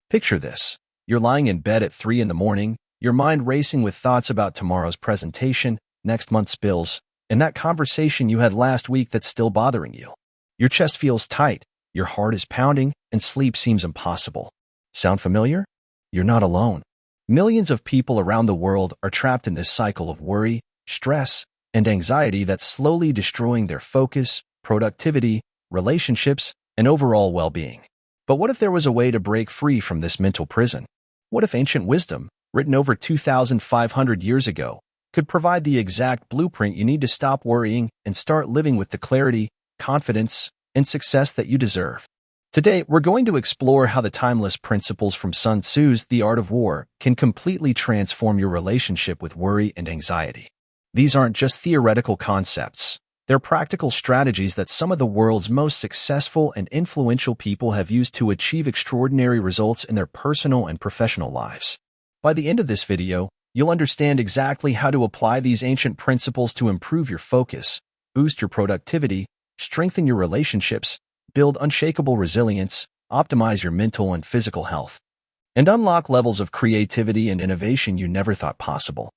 Picture this. You're lying in bed at 3 in the morning, your mind racing with thoughts about tomorrow's presentation, next month's bills, and that conversation you had last week that's still bothering you. Your chest feels tight, your heart is pounding, and sleep seems impossible. Sound familiar? You're not alone. Millions of people around the world are trapped in this cycle of worry, stress, and anxiety that's slowly destroying their focus, productivity, relationships, and overall well-being. But what if there was a way to break free from this mental prison? What if ancient wisdom, written over 2,500 years ago, could provide the exact blueprint you need to stop worrying and start living with the clarity, confidence, and success that you deserve? Today, we're going to explore how the timeless principles from Sun Tzu's The Art of War can completely transform your relationship with worry and anxiety. These aren't just theoretical concepts. They're practical strategies that some of the world's most successful and influential people have used to achieve extraordinary results in their personal and professional lives. By the end of this video, you'll understand exactly how to apply these ancient principles to improve your focus, boost your productivity, strengthen your relationships, build unshakable resilience, optimize your mental and physical health, and unlock levels of creativity and innovation you never thought possible.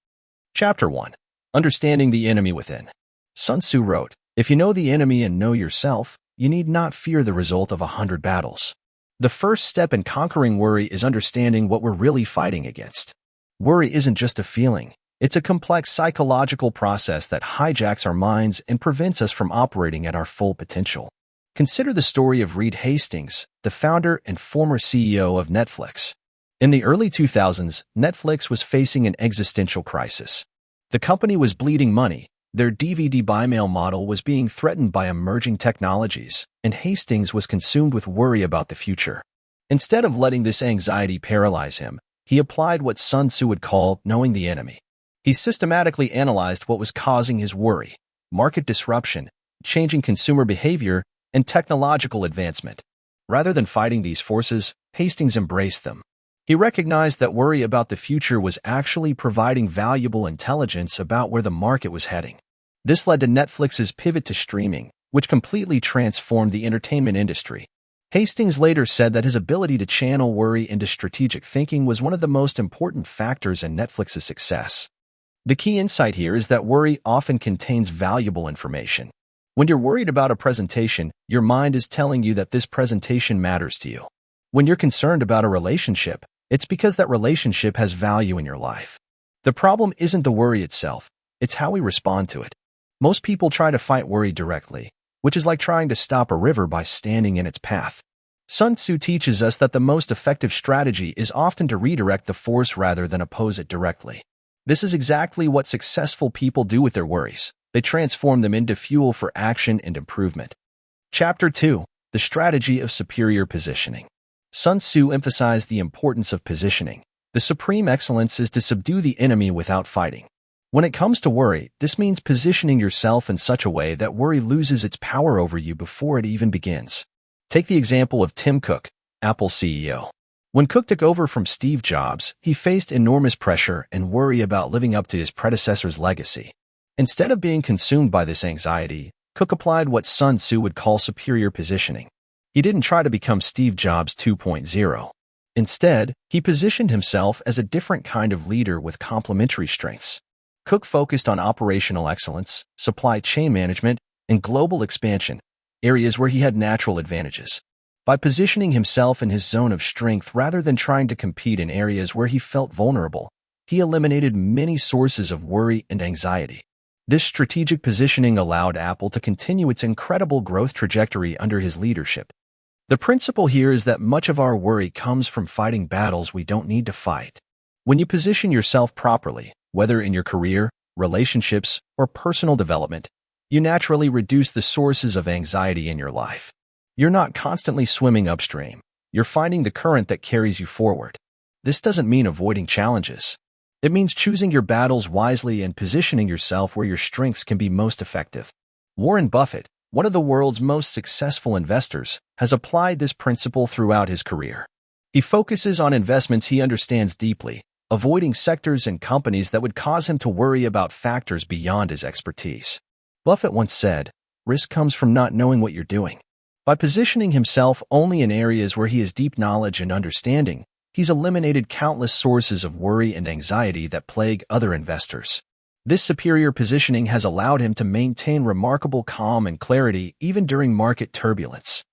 Chapter 1. Understanding the Enemy Within. Sun Tzu wrote, "If you know the enemy and know yourself, you need not fear the result of 100 battles." The first step in conquering worry is understanding what we're really fighting against. Worry isn't just a feeling. It's a complex psychological process that hijacks our minds and prevents us from operating at our full potential. Consider the story of Reed Hastings, the founder and former CEO of Netflix. In the early 2000s, Netflix was facing an existential crisis. The company was bleeding money, their DVD by mail model was being threatened by emerging technologies, and Hastings was consumed with worry about the future. Instead of letting this anxiety paralyze him, he applied what Sun Tzu would call knowing the enemy. He systematically analyzed what was causing his worry: market disruption, changing consumer behavior, and technological advancement. Rather than fighting these forces, Hastings embraced them. He recognized that worry about the future was actually providing valuable intelligence about where the market was heading. This led to Netflix's pivot to streaming, which completely transformed the entertainment industry. Hastings later said that his ability to channel worry into strategic thinking was one of the most important factors in Netflix's success. The key insight here is that worry often contains valuable information. When you're worried about a presentation, your mind is telling you that this presentation matters to you. When you're concerned about a relationship, it's because that relationship has value in your life. The problem isn't the worry itself, it's how we respond to it. Most people try to fight worry directly, which is like trying to stop a river by standing in its path. Sun Tzu teaches us that the most effective strategy is often to redirect the force rather than oppose it directly. This is exactly what successful people do with their worries. They transform them into fuel for action and improvement. Chapter 2. The Strategy of Superior Positioning. Sun Tzu emphasized the importance of positioning. The supreme excellence is to subdue the enemy without fighting. When it comes to worry, this means positioning yourself in such a way that worry loses its power over you before it even begins. Take the example of Tim Cook, Apple's CEO. When Cook took over from Steve Jobs, he faced enormous pressure and worry about living up to his predecessor's legacy. Instead of being consumed by this anxiety, Cook applied what Sun Tzu would call superior positioning. He didn't try to become Steve Jobs 2.0. Instead, he positioned himself as a different kind of leader with complementary strengths. Cook focused on operational excellence, supply chain management, and global expansion, areas where he had natural advantages. By positioning himself in his zone of strength rather than trying to compete in areas where he felt vulnerable, he eliminated many sources of worry and anxiety. This strategic positioning allowed Apple to continue its incredible growth trajectory under his leadership. The principle here is that much of our worry comes from fighting battles we don't need to fight. When you position yourself properly, whether in your career, relationships, or personal development, you naturally reduce the sources of anxiety in your life. You're not constantly swimming upstream. You're finding the current that carries you forward. This doesn't mean avoiding challenges. It means choosing your battles wisely and positioning yourself where your strengths can be most effective. Warren Buffett, one of the world's most successful investors, has applied this principle throughout his career. He focuses on investments he understands deeply, avoiding sectors and companies that would cause him to worry about factors beyond his expertise. Buffett once said, "Risk comes from not knowing what you're doing." By positioning himself only in areas where he has deep knowledge and understanding, He's eliminated countless sources of worry and anxiety that plague other investors. This superior positioning has allowed him to maintain remarkable calm and clarity even during market turbulence.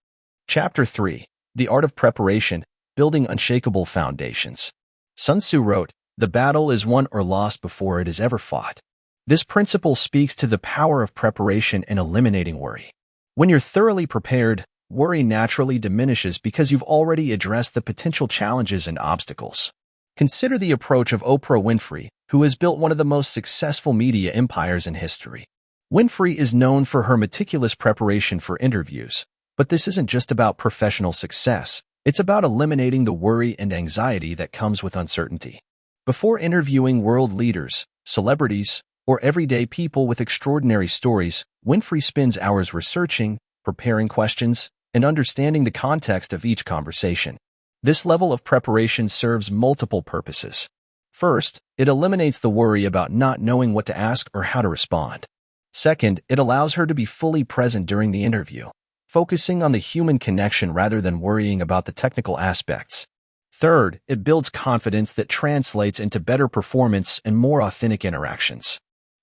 Chapter 3. The Art of Preparation, Building Unshakable Foundations. Sun Tzu wrote, "The battle is won or lost before it is ever fought." This principle speaks to the power of preparation in eliminating worry. When you're thoroughly prepared, worry naturally diminishes because you've already addressed the potential challenges and obstacles. Consider the approach of Oprah Winfrey, who has built one of the most successful media empires in history. Winfrey is known for her meticulous preparation for interviews, but this isn't just about professional success. It's about eliminating the worry and anxiety that comes with uncertainty. Before interviewing world leaders, celebrities, or everyday people with extraordinary stories, Winfrey spends hours researching, preparing questions, and understanding the context of each conversation. This level of preparation serves multiple purposes. First, it eliminates the worry about not knowing what to ask or how to respond. Second, it allows her to be fully present during the interview, focusing on the human connection rather than worrying about the technical aspects. Third, it builds confidence that translates into better performance and more authentic interactions.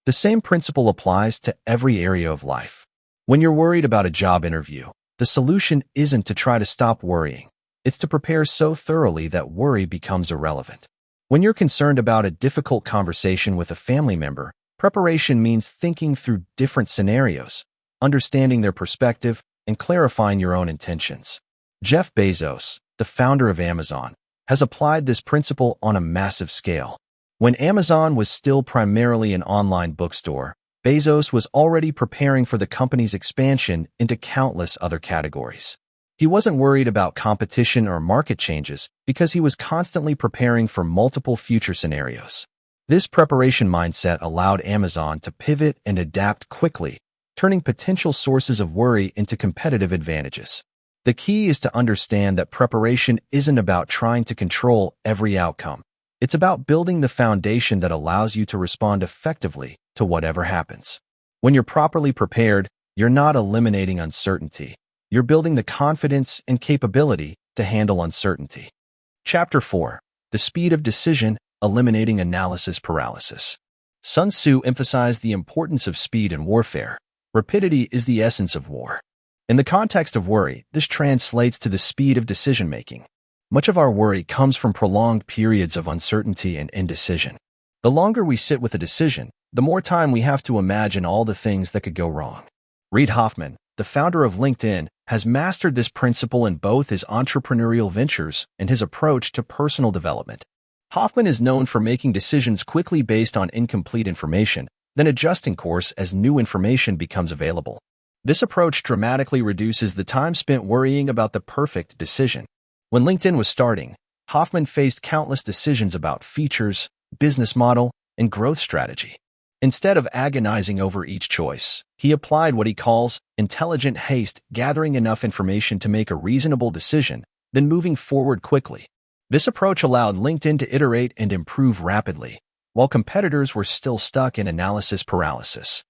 The same principle applies to every area of life. When you're worried about a job interview, the solution isn't to try to stop worrying. It's to prepare so thoroughly that worry becomes irrelevant. When you're concerned about a difficult conversation with a family member, preparation means thinking through different scenarios, understanding their perspective, and clarifying your own intentions. Jeff Bezos, the founder of Amazon, has applied this principle on a massive scale. When Amazon was still primarily an online bookstore, Bezos was already preparing for the company's expansion into countless other categories. He wasn't worried about competition or market changes because he was constantly preparing for multiple future scenarios. This preparation mindset allowed Amazon to pivot and adapt quickly, turning potential sources of worry into competitive advantages. The key is to understand that preparation isn't about trying to control every outcome. It's about building the foundation that allows you to respond effectively to whatever happens. When you're properly prepared, you're not eliminating uncertainty. You're building the confidence and capability to handle uncertainty. Chapter 4. The Speed of Decision, Eliminating Analysis Paralysis. Sun Tzu emphasized the importance of speed in warfare. Rapidity is the essence of war. In the context of worry, this translates to the speed of decision-making. Much of our worry comes from prolonged periods of uncertainty and indecision. The longer we sit with a decision, the more time we have to imagine all the things that could go wrong. Reid Hoffman, the founder of LinkedIn, has mastered this principle in both his entrepreneurial ventures and his approach to personal development. Hoffman is known for making decisions quickly based on incomplete information, then adjusting course as new information becomes available. This approach dramatically reduces the time spent worrying about the perfect decision. When LinkedIn was starting, Hoffman faced countless decisions about features, business model, and growth strategy. Instead of agonizing over each choice, he applied what he calls intelligent haste, gathering enough information to make a reasonable decision, then moving forward quickly. This approach allowed LinkedIn to iterate and improve rapidly, while competitors were still stuck in analysis paralysis.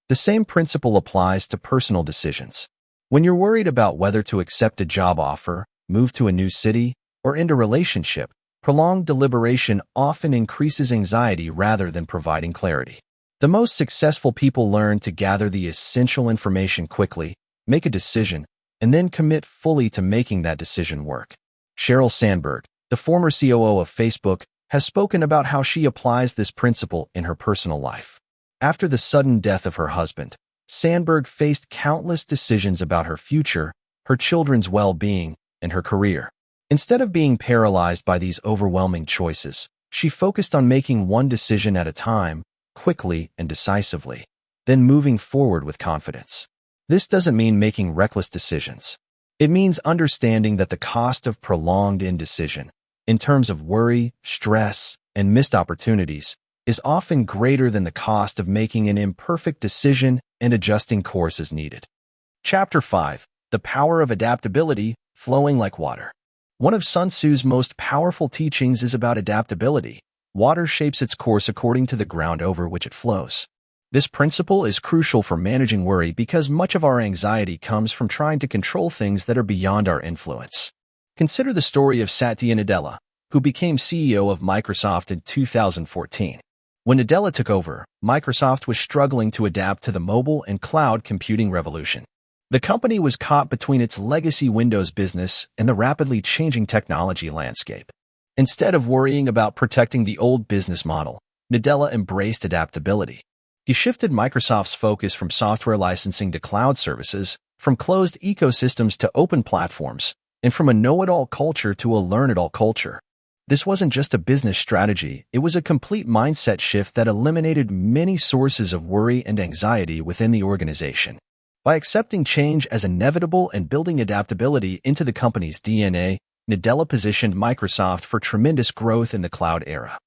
The same principle applies to personal decisions. When you're worried about whether to accept a job offer, move to a new city, or end a relationship, prolonged deliberation often increases anxiety rather than providing clarity. The most successful people learn to gather the essential information quickly, make a decision, and then commit fully to making that decision work. Sheryl Sandberg, the former COO of Facebook, has spoken about how she applies this principle in her personal life. After the sudden death of her husband, Sandberg faced countless decisions about her future, her children's well-being, and her career. Instead of being paralyzed by these overwhelming choices, she focused on making one decision at a time, quickly and decisively, then moving forward with confidence. This doesn't mean making reckless decisions. It means understanding that the cost of prolonged indecision, in terms of worry, stress, and missed opportunities, is often greater than the cost of making an imperfect decision and adjusting course as needed. Chapter 5. The Power of Adaptability, Flowing Like Water. One of Sun Tzu's most powerful teachings is about adaptability. Water shapes its course according to the ground over which it flows. This principle is crucial for managing worry because much of our anxiety comes from trying to control things that are beyond our influence. Consider the story of Satya Nadella, who became CEO of Microsoft in 2014. When Nadella took over, Microsoft was struggling to adapt to the mobile and cloud computing revolution. The company was caught between its legacy Windows business and the rapidly changing technology landscape. Instead of worrying about protecting the old business model, Nadella embraced adaptability. He shifted Microsoft's focus from software licensing to cloud services, from closed ecosystems to open platforms, and from a know-it-all culture to a learn-it-all culture. This wasn't just a business strategy, it was a complete mindset shift that eliminated many sources of worry and anxiety within the organization. By accepting change as inevitable and building adaptability into the company's DNA, Nadella positioned Microsoft for tremendous growth in the cloud era.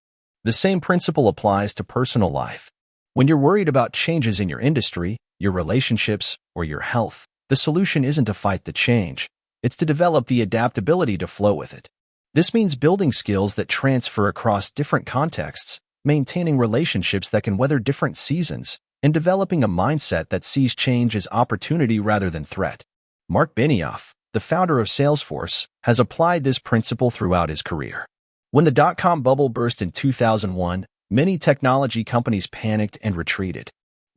The same principle applies to personal life. When you're worried about changes in your industry, your relationships, or your health, the solution isn't to fight the change. It's to develop the adaptability to flow with it. This means building skills that transfer across different contexts, maintaining relationships that can weather different seasons, and developing a mindset that sees change as opportunity rather than threat. Mark Benioff, the founder of Salesforce, has applied this principle throughout his career. When the dot-com bubble burst in 2001, many technology companies panicked and retreated.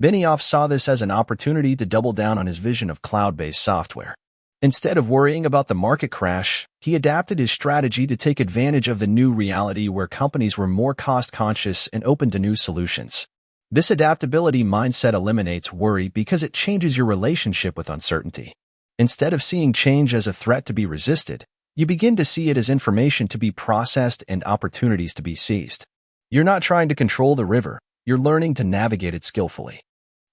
Benioff saw this as an opportunity to double down on his vision of cloud-based software. Instead of worrying about the market crash, he adapted his strategy to take advantage of the new reality where companies were more cost-conscious and open to new solutions. This adaptability mindset eliminates worry because it changes your relationship with uncertainty. Instead of seeing change as a threat to be resisted, you begin to see it as information to be processed and opportunities to be seized. You're not trying to control the river, you're learning to navigate it skillfully.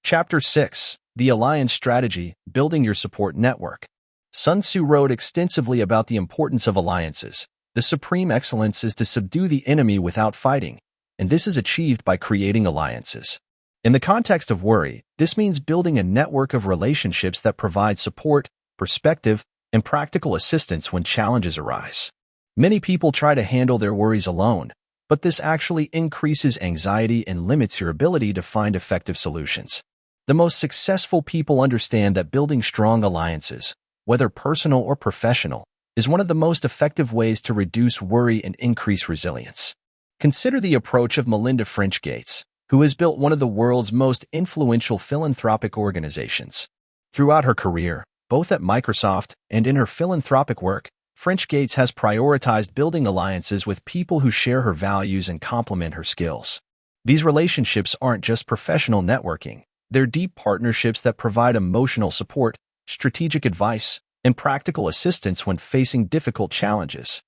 Chapter 6. The Alliance Strategy, Building Your Support Network. Sun Tzu wrote extensively about the importance of alliances. The supreme excellence is to subdue the enemy without fighting, and this is achieved by creating alliances. In the context of worry, this means building a network of relationships that provide support, perspective, and practical assistance when challenges arise. Many people try to handle their worries alone, but this actually increases anxiety and limits your ability to find effective solutions. The most successful people understand that building strong alliances, whether personal or professional, is one of the most effective ways to reduce worry and increase resilience. Consider the approach of Melinda French Gates, who has built one of the world's most influential philanthropic organizations. Throughout her career, both at Microsoft and in her philanthropic work, French Gates has prioritized building alliances with people who share her values and complement her skills. These relationships aren't just professional networking, they're deep partnerships that provide emotional support, strategic advice, and practical assistance when facing difficult challenges.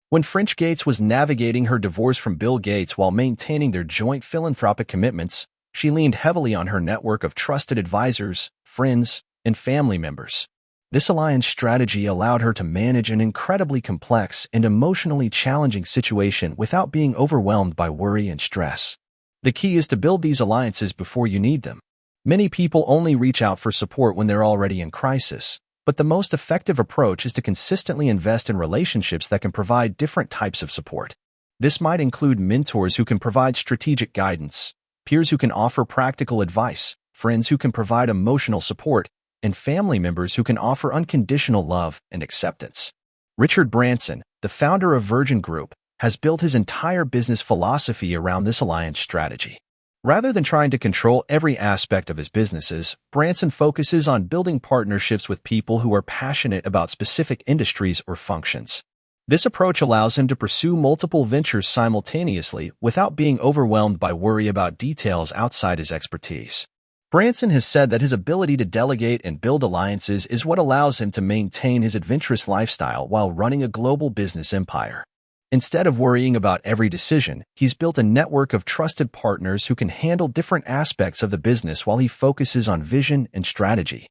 When French Gates was navigating her divorce from Bill Gates while maintaining their joint philanthropic commitments, she leaned heavily on her network of trusted advisors, friends, and family members. This alliance strategy allowed her to manage an incredibly complex and emotionally challenging situation without being overwhelmed by worry and stress. The key is to build these alliances before you need them. Many people only reach out for support when they're already in crisis, but the most effective approach is to consistently invest in relationships that can provide different types of support. This might include mentors who can provide strategic guidance, peers who can offer practical advice, friends who can provide emotional support, and family members who can offer unconditional love and acceptance. Richard Branson, the founder of Virgin Group, has built his entire business philosophy around this alliance strategy. Rather than trying to control every aspect of his businesses, Branson focuses on building partnerships with people who are passionate about specific industries or functions. This approach allows him to pursue multiple ventures simultaneously without being overwhelmed by worry about details outside his expertise. Branson has said that his ability to delegate and build alliances is what allows him to maintain his adventurous lifestyle while running a global business empire. Instead of worrying about every decision, he's built a network of trusted partners who can handle different aspects of the business while he focuses on vision and strategy.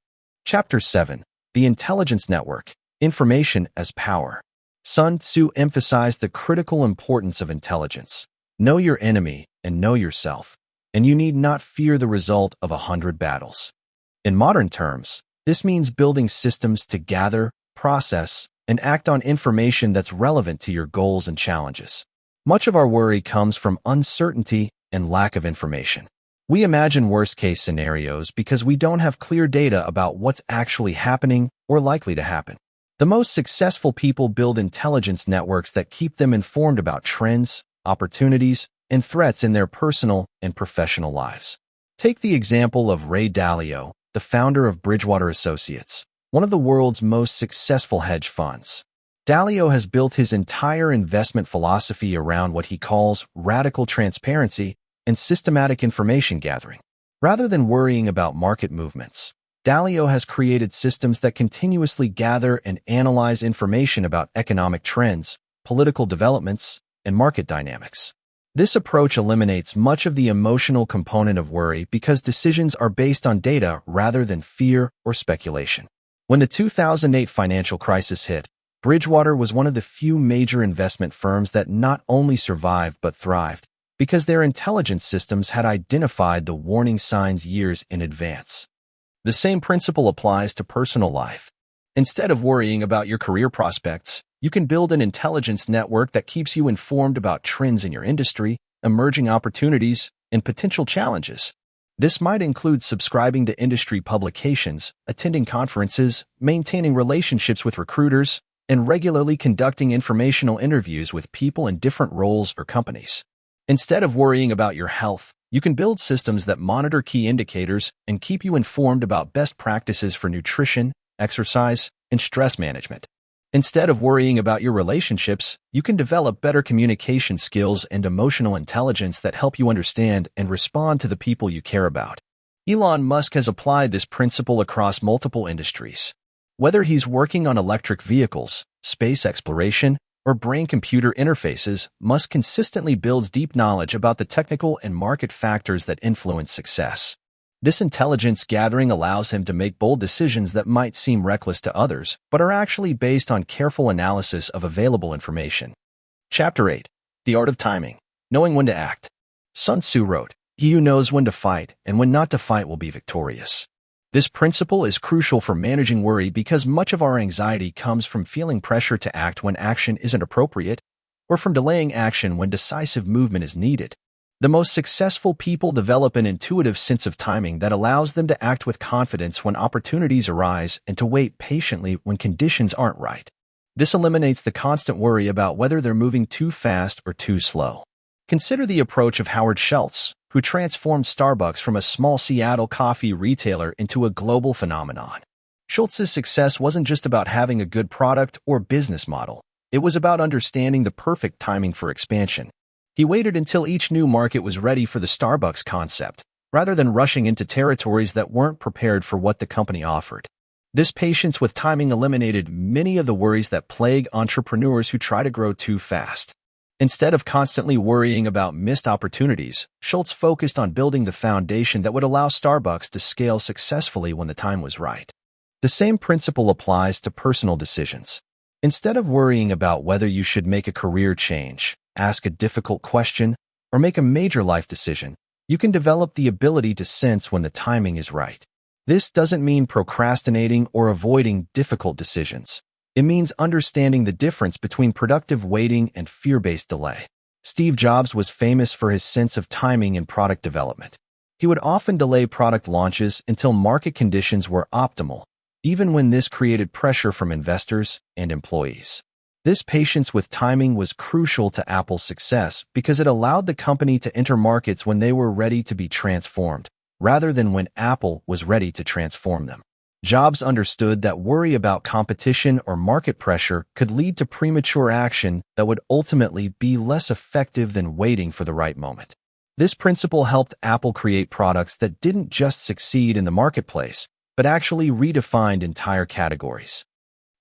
Chapter 7. The Intelligence Network. Information as Power. Sun Tzu emphasized the critical importance of intelligence. Know your enemy and know yourself, and you need not fear the result of 100 battles. In modern terms, this means building systems to gather, process, and act on information that's relevant to your goals and challenges. Much of our worry comes from uncertainty and lack of information. We imagine worst-case scenarios because we don't have clear data about what's actually happening or likely to happen. The most successful people build intelligence networks that keep them informed about trends, opportunities, and threats in their personal and professional lives. Take the example of Ray Dalio, the founder of Bridgewater Associates, one of the world's most successful hedge funds. Dalio has built his entire investment philosophy around what he calls radical transparency and systematic information gathering. Rather than worrying about market movements, Dalio has created systems that continuously gather and analyze information about economic trends, political developments, and market dynamics. This approach eliminates much of the emotional component of worry because decisions are based on data rather than fear or speculation. When the 2008 financial crisis hit, Bridgewater was one of the few major investment firms that not only survived but thrived because their intelligence systems had identified the warning signs years in advance. The same principle applies to personal life. Instead of worrying about your career prospects, you can build an intelligence network that keeps you informed about trends in your industry, emerging opportunities, and potential challenges. This might include subscribing to industry publications, attending conferences, maintaining relationships with recruiters, and regularly conducting informational interviews with people in different roles or companies. Instead of worrying about your health, you can build systems that monitor key indicators and keep you informed about best practices for nutrition, exercise, and stress management. Instead of worrying about your relationships, you can develop better communication skills and emotional intelligence that help you understand and respond to the people you care about. Elon Musk has applied this principle across multiple industries. Whether he's working on electric vehicles, space exploration, or brain-computer interfaces, Musk consistently builds deep knowledge about the technical and market factors that influence success. This intelligence gathering allows him to make bold decisions that might seem reckless to others, but are actually based on careful analysis of available information. Chapter 8. The Art of Timing. Knowing when to act. Sun Tzu wrote, "He who knows when to fight and when not to fight will be victorious." This principle is crucial for managing worry because much of our anxiety comes from feeling pressure to act when action isn't appropriate, or from delaying action when decisive movement is needed. The most successful people develop an intuitive sense of timing that allows them to act with confidence when opportunities arise and to wait patiently when conditions aren't right. This eliminates the constant worry about whether they're moving too fast or too slow. Consider the approach of Howard Schultz, who transformed Starbucks from a small Seattle coffee retailer into a global phenomenon. Schultz's success wasn't just about having a good product or business model. It was about understanding the perfect timing for expansion. He waited until each new market was ready for the Starbucks concept, rather than rushing into territories that weren't prepared for what the company offered. This patience with timing eliminated many of the worries that plague entrepreneurs who try to grow too fast. Instead of constantly worrying about missed opportunities, Schultz focused on building the foundation that would allow Starbucks to scale successfully when the time was right. The same principle applies to personal decisions. Instead of worrying about whether you should make a career change, ask a difficult question, or make a major life decision, you can develop the ability to sense when the timing is right. This doesn't mean procrastinating or avoiding difficult decisions. It means understanding the difference between productive waiting and fear-based delay. Steve Jobs was famous for his sense of timing in product development. He would often delay product launches until market conditions were optimal, even when this created pressure from investors and employees. This patience with timing was crucial to Apple's success because it allowed the company to enter markets when they were ready to be transformed, rather than when Apple was ready to transform them. Jobs understood that worry about competition or market pressure could lead to premature action that would ultimately be less effective than waiting for the right moment. This principle helped Apple create products that didn't just succeed in the marketplace, but actually redefined entire categories.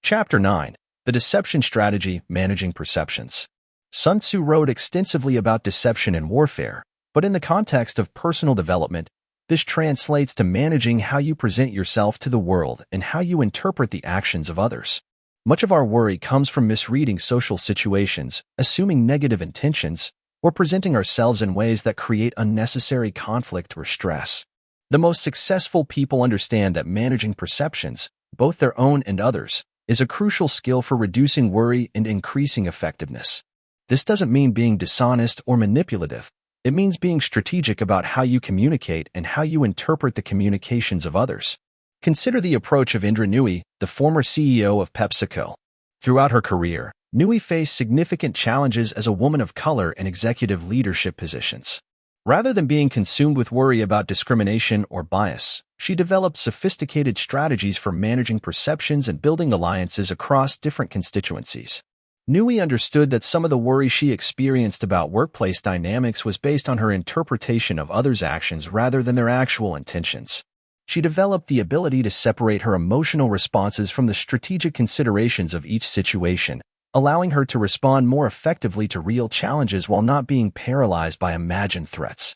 Chapter 9. The Deception Strategy, Managing Perceptions. Sun Tzu wrote extensively about deception and warfare, but in the context of personal development, this translates to managing how you present yourself to the world and how you interpret the actions of others. Much of our worry comes from misreading social situations, assuming negative intentions, or presenting ourselves in ways that create unnecessary conflict or stress. The most successful people understand that managing perceptions, both their own and others, is a crucial skill for reducing worry and increasing effectiveness. This doesn't mean being dishonest or manipulative. It means being strategic about how you communicate and how you interpret the communications of others. Consider the approach of Indra Nooyi, the former CEO of PepsiCo. Throughout her career, Nooyi faced significant challenges as a woman of color in executive leadership positions. Rather than being consumed with worry about discrimination or bias, she developed sophisticated strategies for managing perceptions and building alliances across different constituencies. Nooyi understood that some of the worry she experienced about workplace dynamics was based on her interpretation of others' actions rather than their actual intentions. She developed the ability to separate her emotional responses from the strategic considerations of each situation, allowing her to respond more effectively to real challenges while not being paralyzed by imagined threats.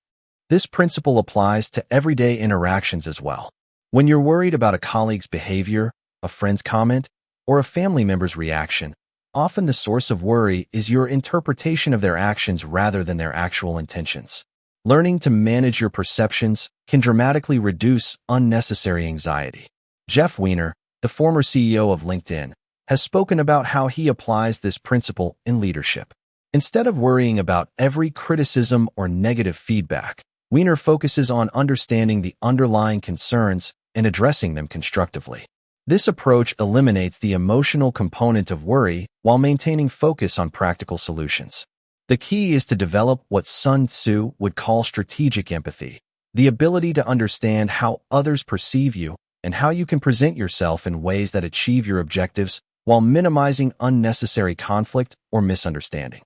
This principle applies to everyday interactions as well. When you're worried about a colleague's behavior, a friend's comment, or a family member's reaction, often the source of worry is your interpretation of their actions rather than their actual intentions. Learning to manage your perceptions can dramatically reduce unnecessary anxiety. Jeff Weiner, the former CEO of LinkedIn, has spoken about how he applies this principle in leadership. Instead of worrying about every criticism or negative feedback, Weiner focuses on understanding the underlying concerns and addressing them constructively. This approach eliminates the emotional component of worry while maintaining focus on practical solutions. The key is to develop what Sun Tzu would call strategic empathy, the ability to understand how others perceive you and how you can present yourself in ways that achieve your objectives while minimizing unnecessary conflict or misunderstanding.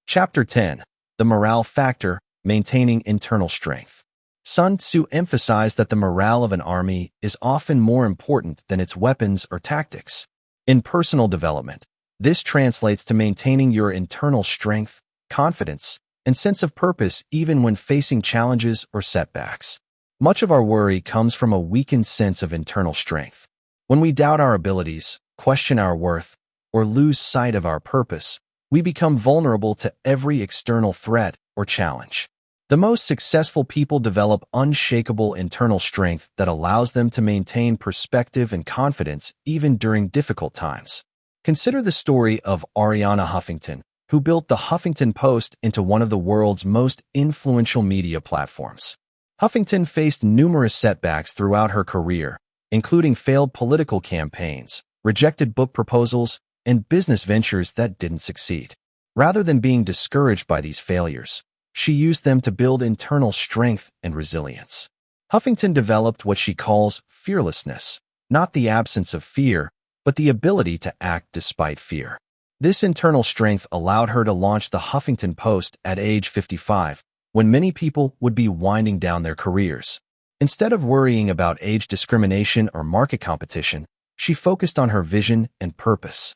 Chapter 10. The Morale Factor, Maintaining Internal Strength. Sun Tzu emphasized that the morale of an army is often more important than its weapons or tactics. In personal development, this translates to maintaining your internal strength, confidence, and sense of purpose even when facing challenges or setbacks. Much of our worry comes from a weakened sense of internal strength. When we doubt our abilities, question our worth, or lose sight of our purpose, we become vulnerable to every external threat or challenge. The most successful people develop unshakable internal strength that allows them to maintain perspective and confidence even during difficult times. Consider the story of Arianna Huffington, who built the Huffington Post into one of the world's most influential media platforms. Huffington faced numerous setbacks throughout her career, including failed political campaigns, rejected book proposals, and business ventures that didn't succeed. Rather than being discouraged by these failures, she used them to build internal strength and resilience. Huffington developed what she calls fearlessness, not the absence of fear, but the ability to act despite fear. This internal strength allowed her to launch the Huffington Post at age 55, when many people would be winding down their careers. Instead of worrying about age discrimination or market competition, she focused on her vision and purpose.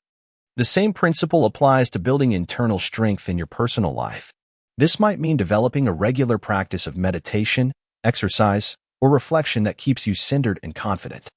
The same principle applies to building internal strength in your personal life. This might mean developing a regular practice of meditation, exercise, or reflection that keeps you centered and confident.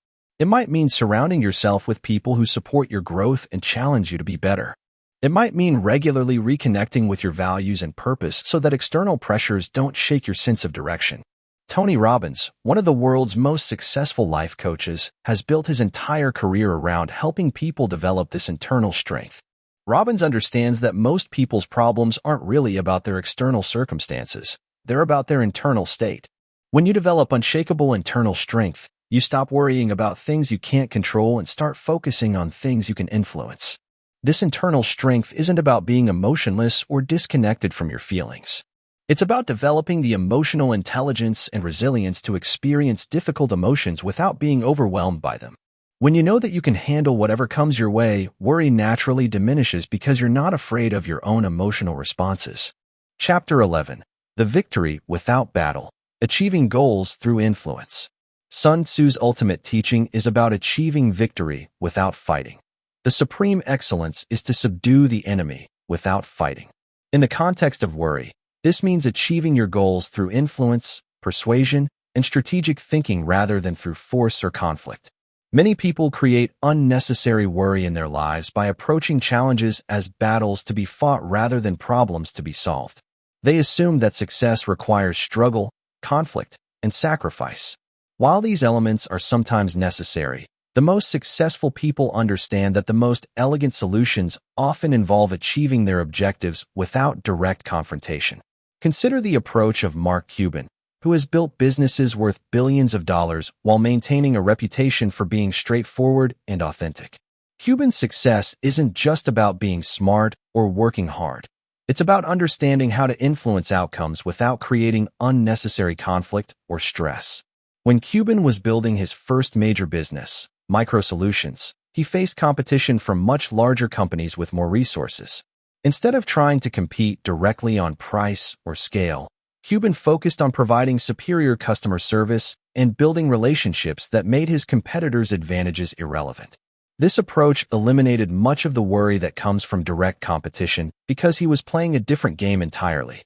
It might mean surrounding yourself with people who support your growth and challenge you to be better. It might mean regularly reconnecting with your values and purpose so that external pressures don't shake your sense of direction. Tony Robbins, one of the world's most successful life coaches, has built his entire career around helping people develop this internal strength. Robbins understands that most people's problems aren't really about their external circumstances. They're about their internal state. When you develop unshakable internal strength, you stop worrying about things you can't control and start focusing on things you can influence. This internal strength isn't about being emotionless or disconnected from your feelings. It's about developing the emotional intelligence and resilience to experience difficult emotions without being overwhelmed by them. When you know that you can handle whatever comes your way, worry naturally diminishes because you're not afraid of your own emotional responses. Chapter 11. The Victory Without Battle, Achieving Goals Through Influence. Sun Tzu's ultimate teaching is about achieving victory without fighting. The supreme excellence is to subdue the enemy without fighting. In the context of worry, this means achieving your goals through influence, persuasion, and strategic thinking rather than through force or conflict. Many people create unnecessary worry in their lives by approaching challenges as battles to be fought rather than problems to be solved. They assume that success requires struggle, conflict, and sacrifice. While these elements are sometimes necessary, the most successful people understand that the most elegant solutions often involve achieving their objectives without direct confrontation. Consider the approach of Mark Cuban, who has built businesses worth billions of dollars while maintaining a reputation for being straightforward and authentic. Cuban's success isn't just about being smart or working hard. It's about understanding how to influence outcomes without creating unnecessary conflict or stress. When Cuban was building his first major business, Micro Solutions, he faced competition from much larger companies with more resources. Instead of trying to compete directly on price or scale, Cuban focused on providing superior customer service and building relationships that made his competitors' advantages irrelevant. This approach eliminated much of the worry that comes from direct competition because he was playing a different game entirely.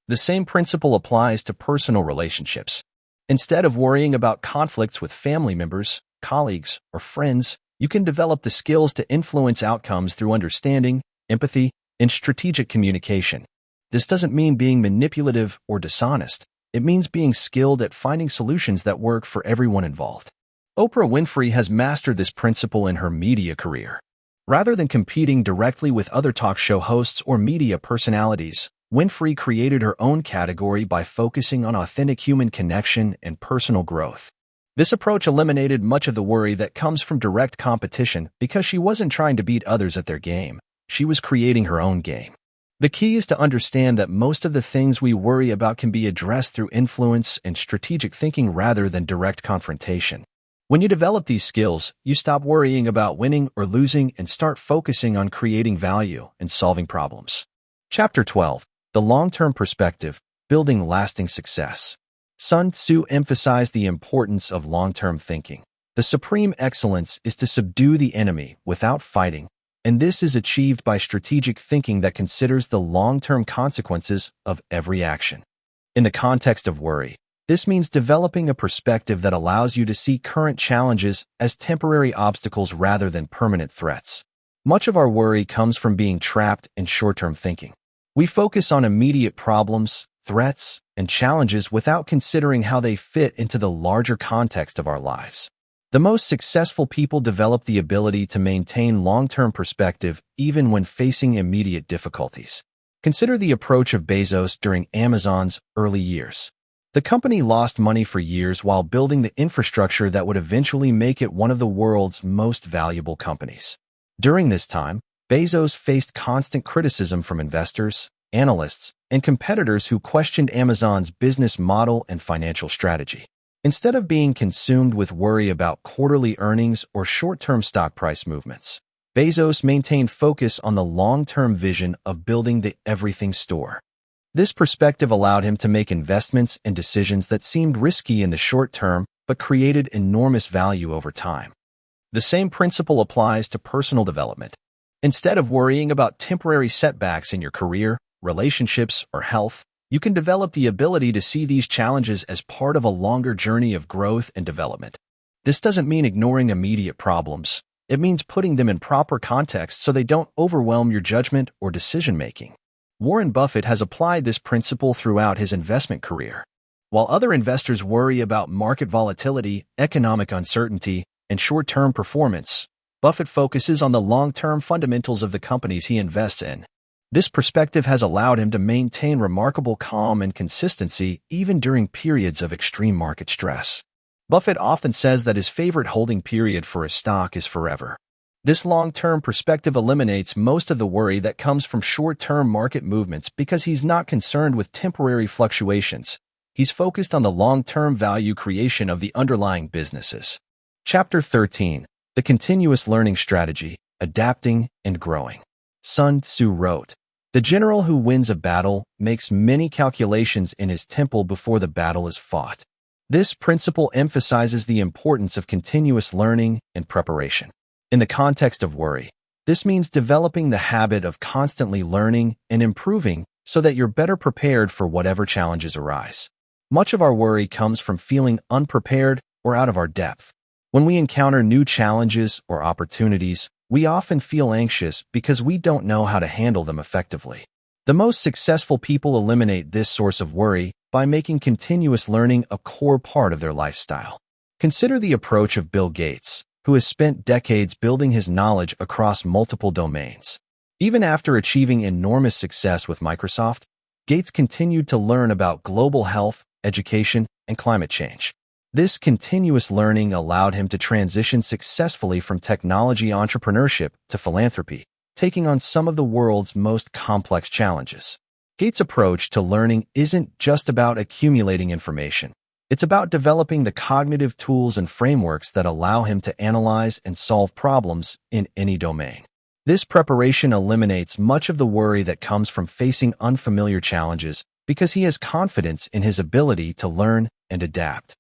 The same principle applies to personal relationships. Instead of worrying about conflicts with family members, colleagues, or friends, you can develop the skills to influence outcomes through understanding, empathy, and strategic communication. This doesn't mean being manipulative or dishonest. It means being skilled at finding solutions that work for everyone involved. Oprah Winfrey has mastered this principle in her media career. Rather than competing directly with other talk show hosts or media personalities, Winfrey created her own category by focusing on authentic human connection and personal growth. This approach eliminated much of the worry that comes from direct competition because she wasn't trying to beat others at their game. She was creating her own game. The key is to understand that most of the things we worry about can be addressed through influence and strategic thinking rather than direct confrontation. When you develop these skills, you stop worrying about winning or losing and start focusing on creating value and solving problems. Chapter 12. The Long-Term Perspective, Building Lasting Success. Sun Tzu emphasized the importance of long-term thinking. The supreme excellence is to subdue the enemy without fighting, and this is achieved by strategic thinking that considers the long-term consequences of every action. In the context of worry, this means developing a perspective that allows you to see current challenges as temporary obstacles rather than permanent threats. Much of our worry comes from being trapped in short-term thinking. We focus on immediate problems, threats, and challenges without considering how they fit into the larger context of our lives. The most successful people develop the ability to maintain long-term perspective even when facing immediate difficulties. Consider the approach of Bezos during Amazon's early years. The company lost money for years while building the infrastructure that would eventually make it one of the world's most valuable companies. During this time, Bezos faced constant criticism from investors, analysts, and competitors who questioned Amazon's business model and financial strategy. Instead of being consumed with worry about quarterly earnings or short-term stock price movements, Bezos maintained focus on the long-term vision of building the everything store. This perspective allowed him to make investments and decisions that seemed risky in the short term but created enormous value over time. The same principle applies to personal development. Instead of worrying about temporary setbacks in your career, relationships, or health, you can develop the ability to see these challenges as part of a longer journey of growth and development. This doesn't mean ignoring immediate problems. It means putting them in proper context so they don't overwhelm your judgment or decision-making. Warren Buffett has applied this principle throughout his investment career. While other investors worry about market volatility, economic uncertainty, and short-term performance, Buffett focuses on the long-term fundamentals of the companies he invests in. This perspective has allowed him to maintain remarkable calm and consistency even during periods of extreme market stress. Buffett often says that his favorite holding period for a stock is forever. This long-term perspective eliminates most of the worry that comes from short-term market movements because he's not concerned with temporary fluctuations. He's focused on the long-term value creation of the underlying businesses. Chapter 13. The Continuous Learning Strategy, Adapting and Growing. Sun Tzu wrote, "The general who wins a battle makes many calculations in his temple before the battle is fought." This principle emphasizes the importance of continuous learning and preparation. In the context of worry, this means developing the habit of constantly learning and improving so that you're better prepared for whatever challenges arise. Much of our worry comes from feeling unprepared or out of our depth. When we encounter new challenges or opportunities, we often feel anxious because we don't know how to handle them effectively. The most successful people eliminate this source of worry by making continuous learning a core part of their lifestyle. Consider the approach of Bill Gates, who has spent decades building his knowledge across multiple domains. Even after achieving enormous success with Microsoft, Gates continued to learn about global health, education, and climate change. This continuous learning allowed him to transition successfully from technology entrepreneurship to philanthropy, taking on some of the world's most complex challenges. Gates' approach to learning isn't just about accumulating information. It's about developing the cognitive tools and frameworks that allow him to analyze and solve problems in any domain. This preparation eliminates much of the worry that comes from facing unfamiliar challenges because he has confidence in his ability to learn and adapt.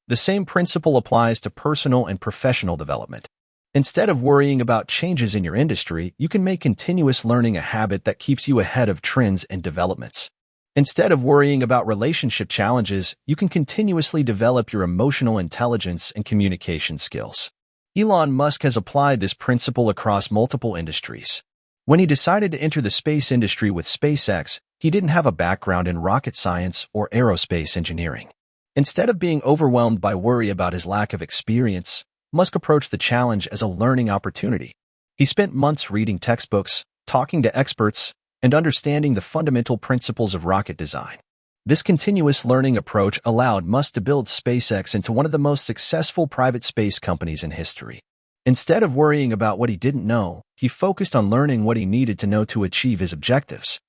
The same principle applies to personal and professional development. Instead of worrying about changes in your industry, you can make continuous learning a habit that keeps you ahead of trends and developments. Instead of worrying about relationship challenges, you can continuously develop your emotional intelligence and communication skills. Elon Musk has applied this principle across multiple industries. When he decided to enter the space industry with SpaceX, he didn't have a background in rocket science or aerospace engineering. Instead of being overwhelmed by worry about his lack of experience, Musk approached the challenge as a learning opportunity. He spent months reading textbooks, talking to experts, and understanding the fundamental principles of rocket design. This continuous learning approach allowed Musk to build SpaceX into one of the most successful private space companies in history. Instead of worrying about what he didn't know, he focused on learning what he needed to know to achieve his objectives.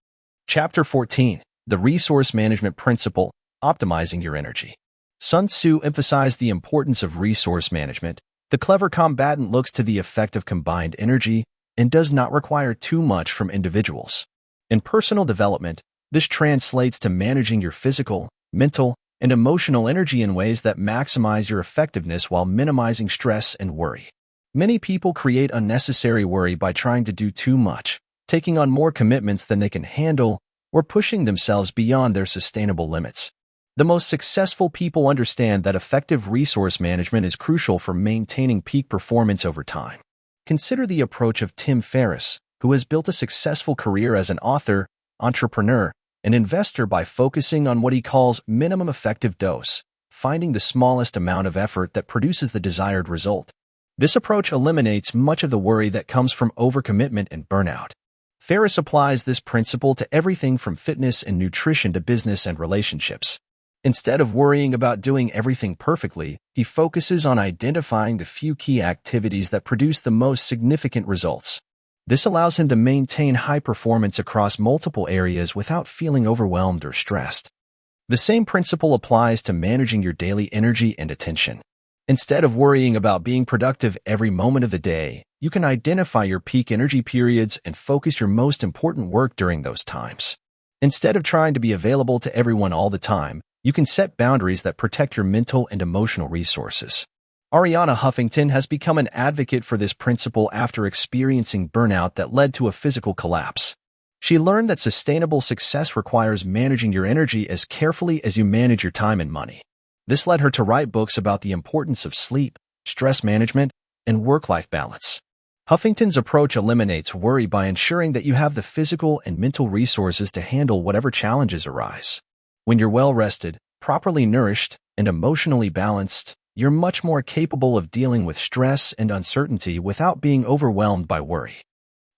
Chapter 14. The Resource Management Principle, Optimizing Your Energy. Sun Tzu emphasized the importance of resource management. The clever combatant looks to the effect of combined energy and does not require too much from individuals. In personal development, this translates to managing your physical, mental, and emotional energy in ways that maximize your effectiveness while minimizing stress and worry. Many people create unnecessary worry by trying to do too much, taking on more commitments than they can handle, or pushing themselves beyond their sustainable limits. The most successful people understand that effective resource management is crucial for maintaining peak performance over time. Consider the approach of Tim Ferriss, who has built a successful career as an author, entrepreneur, and investor by focusing on what he calls minimum effective dose, finding the smallest amount of effort that produces the desired result. This approach eliminates much of the worry that comes from overcommitment and burnout. Ferriss applies this principle to everything from fitness and nutrition to business and relationships. Instead of worrying about doing everything perfectly, he focuses on identifying the few key activities that produce the most significant results. This allows him to maintain high performance across multiple areas without feeling overwhelmed or stressed. The same principle applies to managing your daily energy and attention. Instead of worrying about being productive every moment of the day, you can identify your peak energy periods and focus your most important work during those times. Instead of trying to be available to everyone all the time, you can set boundaries that protect your mental and emotional resources. Arianna Huffington has become an advocate for this principle after experiencing burnout that led to a physical collapse. She learned that sustainable success requires managing your energy as carefully as you manage your time and money. This led her to write books about the importance of sleep, stress management, and work-life balance. Huffington's approach eliminates worry by ensuring that you have the physical and mental resources to handle whatever challenges arise. When you're well-rested, properly nourished, and emotionally balanced, you're much more capable of dealing with stress and uncertainty without being overwhelmed by worry.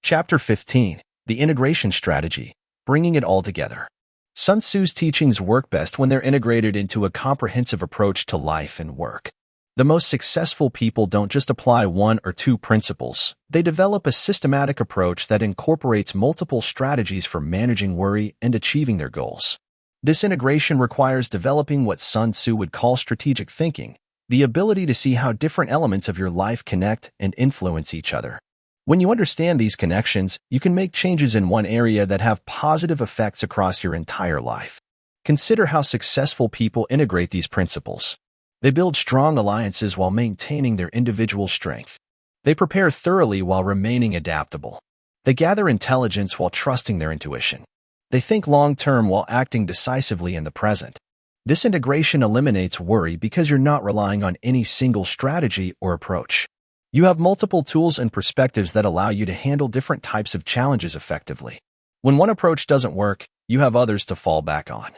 Chapter 15. The Integration Strategy, Bringing It All Together. Sun Tzu's teachings work best when they're integrated into a comprehensive approach to life and work. The most successful people don't just apply one or two principles. They develop a systematic approach that incorporates multiple strategies for managing worry and achieving their goals. This integration requires developing what Sun Tzu would call strategic thinking, the ability to see how different elements of your life connect and influence each other. When you understand these connections, you can make changes in one area that have positive effects across your entire life. Consider how successful people integrate these principles. They build strong alliances while maintaining their individual strength. They prepare thoroughly while remaining adaptable. They gather intelligence while trusting their intuition. They think long-term while acting decisively in the present. This integration eliminates worry because you're not relying on any single strategy or approach. You have multiple tools and perspectives that allow you to handle different types of challenges effectively. When one approach doesn't work, you have others to fall back on.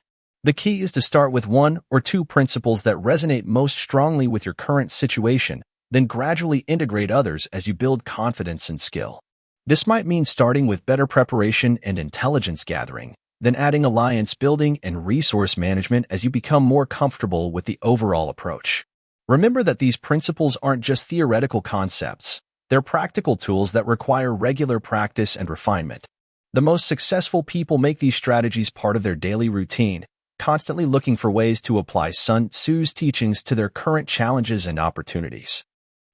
The key is to start with one or two principles that resonate most strongly with your current situation, then gradually integrate others as you build confidence and skill. This might mean starting with better preparation and intelligence gathering, then adding alliance building and resource management as you become more comfortable with the overall approach. Remember that these principles aren't just theoretical concepts. They're practical tools that require regular practice and refinement. The most successful people make these strategies part of their daily routine, constantly looking for ways to apply Sun Tzu's teachings to their current challenges and opportunities.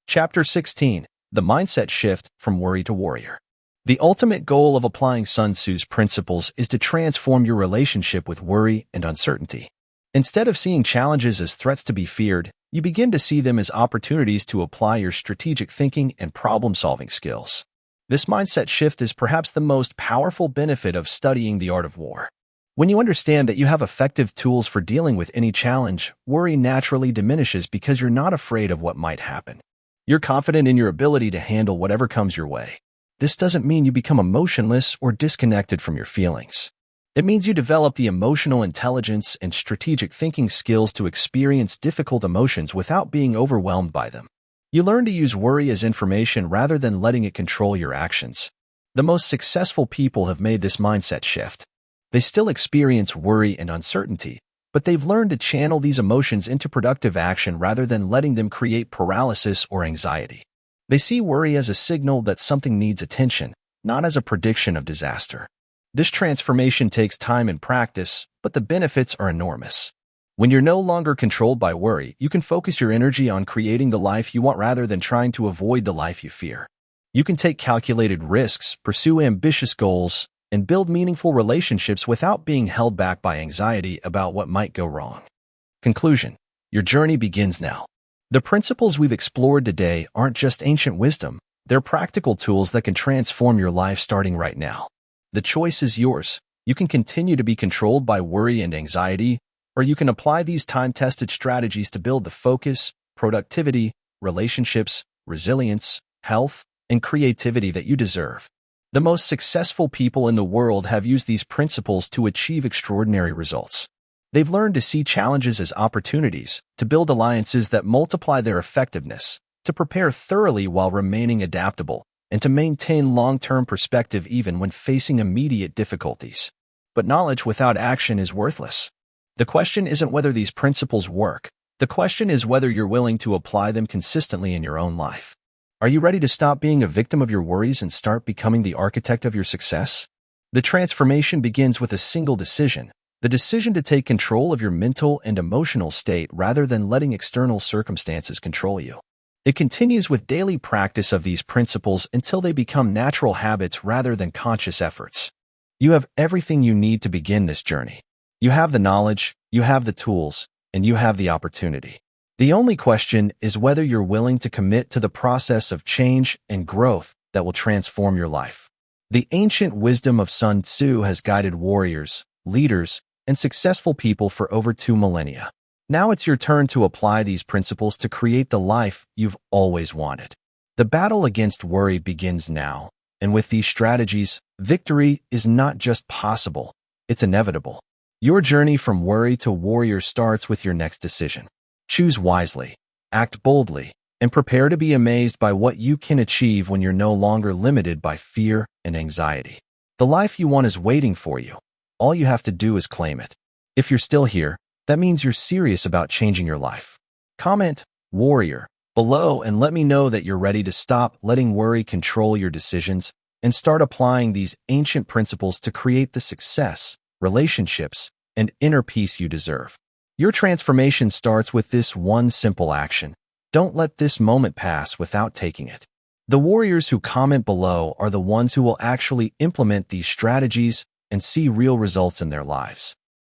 Chapter 16. The Mindset Shift from Worry to Warrior. The ultimate goal of applying Sun Tzu's principles is to transform your relationship with worry and uncertainty. Instead of seeing challenges as threats to be feared, you begin to see them as opportunities to apply your strategic thinking and problem-solving skills. This mindset shift is perhaps the most powerful benefit of studying the art of war. When you understand that you have effective tools for dealing with any challenge, worry naturally diminishes because you're not afraid of what might happen. You're confident in your ability to handle whatever comes your way. This doesn't mean you become emotionless or disconnected from your feelings. It means you develop the emotional intelligence and strategic thinking skills to experience difficult emotions without being overwhelmed by them. You learn to use worry as information rather than letting it control your actions. The most successful people have made this mindset shift. They still experience worry and uncertainty, but they've learned to channel these emotions into productive action rather than letting them create paralysis or anxiety. They see worry as a signal that something needs attention, not as a prediction of disaster. This transformation takes time and practice, but the benefits are enormous. When you're no longer controlled by worry, you can focus your energy on creating the life you want rather than trying to avoid the life you fear. You can take calculated risks, pursue ambitious goals, and build meaningful relationships without being held back by anxiety about what might go wrong. Conclusion. Your journey begins now. The principles we've explored today aren't just ancient wisdom, they're practical tools that can transform your life starting right now. The choice is yours. You can continue to be controlled by worry and anxiety, or you can apply these time-tested strategies to build the focus, productivity, relationships, resilience, health, and creativity that you deserve. The most successful people in the world have used these principles to achieve extraordinary results. They've learned to see challenges as opportunities, to build alliances that multiply their effectiveness, to prepare thoroughly while remaining adaptable, and to maintain long-term perspective even when facing immediate difficulties. But knowledge without action is worthless. The question isn't whether these principles work. The question is whether you're willing to apply them consistently in your own life. Are you ready to stop being a victim of your worries and start becoming the architect of your success? The transformation begins with a single decision. The decision to take control of your mental and emotional state rather than letting external circumstances control you. It continues with daily practice of these principles until they become natural habits rather than conscious efforts. You have everything you need to begin this journey. You have the knowledge, you have the tools, and you have the opportunity. The only question is whether you're willing to commit to the process of change and growth that will transform your life. The ancient wisdom of Sun Tzu has guided warriors, leaders, and successful people for over 2 millennia. Now it's your turn to apply these principles to create the life you've always wanted. The battle against worry begins now, and with these strategies, victory is not just possible, it's inevitable. Your journey from worry to warrior starts with your next decision. Choose wisely, act boldly, and prepare to be amazed by what you can achieve when you're no longer limited by fear and anxiety. The life you want is waiting for you. All you have to do is claim it. If you're still here, that means you're serious about changing your life. Comment "Warrior" below and let me know that you're ready to stop letting worry control your decisions and start applying these ancient principles to create the success, relationships, and inner peace you deserve. Your transformation starts with this one simple action. Don't let this moment pass without taking it. The warriors who comment below are the ones who will actually implement these strategies and see real results in their lives.